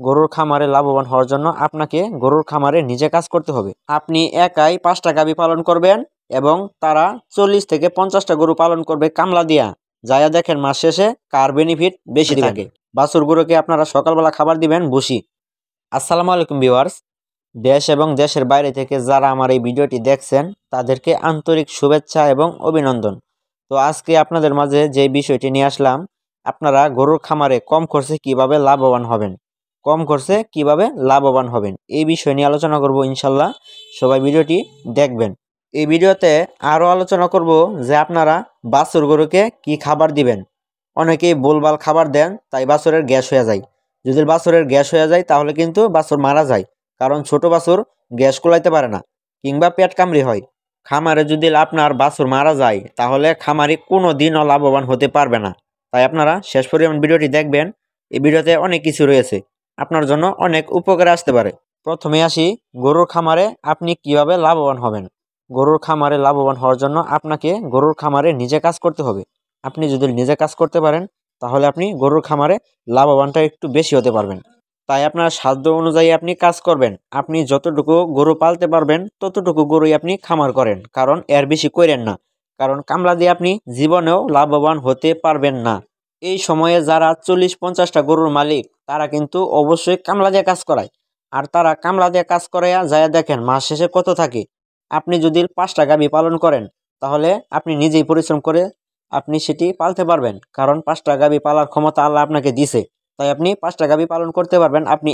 গরুর খামারে লাভবান হওয়ার জন্য আপনাকে গরুর খামারে নিজে কাজ করতে হবে। আপনি একাই 5টা গাভী পালন করবেন এবং তারা 40 থেকে 50টা গরু পালন করবে কামলা দিয়া। যায়া দেখেন মাস শেষে কার বেনিফিট বেশি থাকে। বাছুর গরুকে আপনারা সকালবেলা খাবার দিবেন ভুসি। আসসালামু আলাইকুম ভিউয়ার্স, দেশ এবং দেশের বাইরে থেকে যারা আমার এই ভিডিওটি দেখছেন তাদেরকে আন্তরিক শুভেচ্ছা এবং অভিনন্দন। তো আজকে আপনাদের মাঝে যে বিষয়টি নিয়ে আসলাম, আপনারা গরুর খামারে কম খরচে কিভাবে লাভবান হবেন এই বিষয় নিয়ে আলোচনা করব ইনশাল্লাহ। সবাই ভিডিওটি দেখবেন। এই ভিডিওতে আরও আলোচনা করব যে আপনারা বাছুর গরুকে কি খাবার দিবেন। অনেকেই ভুলভাল খাবার দেন, তাই বাছুরের গ্যাস হয়ে যায়। যদি বাছুরের গ্যাস হয়ে যায় তাহলে কিন্তু বাছুর মারা যায়, কারণ ছোট বাছুর গ্যাস কুলাইতে পারে না কিংবা পেট কামড়ি হয়। খামারে যদি আপনার বাছুর মারা যায় তাহলে খামারি কোনো দিনও লাভবান হতে পারবে না। তাই আপনারা শেষ পরিমাণ ভিডিওটি দেখবেন। এই ভিডিওতে অনেক কিছু রয়েছে, আপনার জন্য অনেক উপকারে আসতে পারে। প্রথমে আসি গরুর খামারে আপনি কিভাবে লাভবান হবেন। গরুর খামারে লাভবান হওয়ার জন্য আপনাকে গরুর খামারে নিজে কাজ করতে হবে। আপনি যদি নিজে কাজ করতে পারেন তাহলে আপনি গরুর খামারে লাভবানটা একটু বেশি হতে পারবেন। তাই আপনার সাধ্য অনুযায়ী আপনি কাজ করবেন। আপনি যতটুকু গরু পালতে পারবেন ততটুকু গরুই আপনি খামার করেন, কারণ এর বেশি করেন না। কারণ কামলা দিয়ে আপনি জীবনেও লাভবান হতে পারবেন না। এই সময়ে যারা 40-50টা গরুর মালিক তারা কিন্তু অবশ্যই কামলা দিয়ে কাজ করায়। আর তারা কামলা দিয়ে কাজ করাইয়া যায় দেখেন মাস শেষে কত থাকে। আপনি যদি 5টা গাভী পালন করেন তাহলে আপনি নিজেই পরিশ্রম করে আপনি সেটি পালতে পারবেন, কারণ 5টা গাভী পালার ক্ষমতা আল্লাহ আপনাকে দিছে। তাই আপনি 5টা গাভী পালন করতে পারবেন। আপনি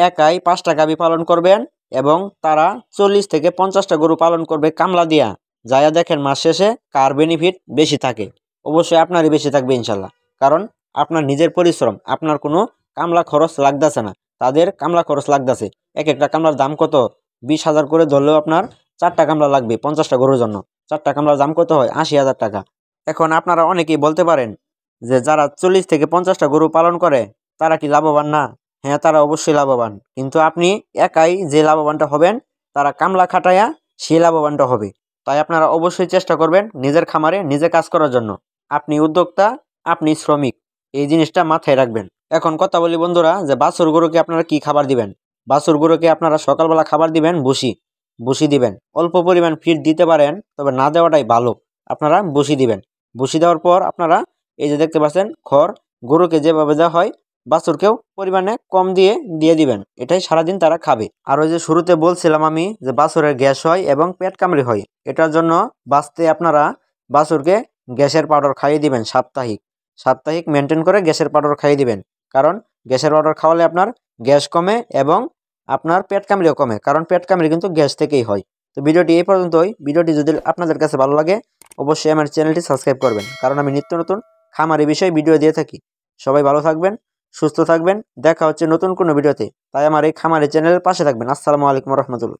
একাই 5টা গাভী পালন করবেন এবং তারা 40 থেকে 50টা গরু পালন করবে কামলা দিয়া। যায়া দেখেন মাস শেষে কার বেনিফিট বেশি থাকে। অবশ্যই আপনারই বেশি থাকবে ইনশাল্লাহ, কারণ আপনার নিজের পরিশ্রম, আপনার কোনো কামলা খরচ লাগতেছে না, তাদের কামলা খরচ লাগতেছে। এক একটা কামলার দাম কত, 20,000 করে ধরলেও আপনার 4টা কামলা লাগবে 50টা গরুর জন্য। 4টা কামলার দাম কত হয়, 80,000 টাকা। এখন আপনারা অনেকেই বলতে পারেন যে যারা 40 থেকে 50টা গরু পালন করে তারা কি লাভবান না? হ্যাঁ, তারা অবশ্যই লাভবান, কিন্তু আপনি একাই যে লাভবানটা হবেন তারা কামলা খাটায়া সেই লাভবানটা হবে। তাই আপনারা অবশ্যই চেষ্টা করবেন নিজের খামারে নিজে কাজ করার জন্য। আপনি উদ্যোক্তা, আপনি শ্রমিক, এই জিনিসটা মাথায় রাখবেন। এখন কথা বলি বন্ধুরা, যে বাছুর গরুকে আপনারা কি খাবার দিবেন। বাছুর গরুকে আপনারা সকালবেলা খাবার দিবেন ভুসি দিবেন। অল্প পরিমাণ ফিড দিতে পারেন, তবে না দেওয়াটাই ভালো। আপনারা ভুসি দিবেন। ভুসি দেওয়ার পর আপনারা এই যে দেখতে পাচ্ছেন খড়, গরুকে যেভাবে দেওয়া হয় বাছুরকেও পরিমাণে কম দিয়ে দিবেন। এটাই সারাদিন তারা খাবে। আর ওই যে শুরুতে বলছিলাম আমি যে বাছুরের গ্যাস হয় এবং পেট কামড়ি হয়, এটার জন্য বাঁচতে আপনারা বাছুরকে গ্যাসের পাউডার খাইয়ে দিবেন। সাপ্তাহিক মেনটেন করে গ্যাসের পাউডার খাইয়ে দিবেন, কারণ গ্যাসের পাউডার খাওয়ালে আপনার গ্যাস কমে এবং আপনার পেট কামড়িও কমে, কারণ পেট কামড়ি কিন্তু গ্যাস থেকেই হয়। তো ভিডিওটি এই পর্যন্তই। ভিডিওটি যদি আপনাদের কাছে ভালো লাগে অবশ্যই আমার চ্যানেলটি সাবস্ক্রাইব করবেন, কারণ আমি নিত্য নতুন খামারি বিষয়ে ভিডিও দিয়ে থাকি। সবাই ভালো থাকবেন, সুস্থ থাকবেন। দেখা হচ্ছে নতুন কোনো ভিডিওতে। তাই আমার এই খামারি চ্যানেলের পাশে থাকবেন। আসসালামু আলাইকুম রহমতুল্লাহ।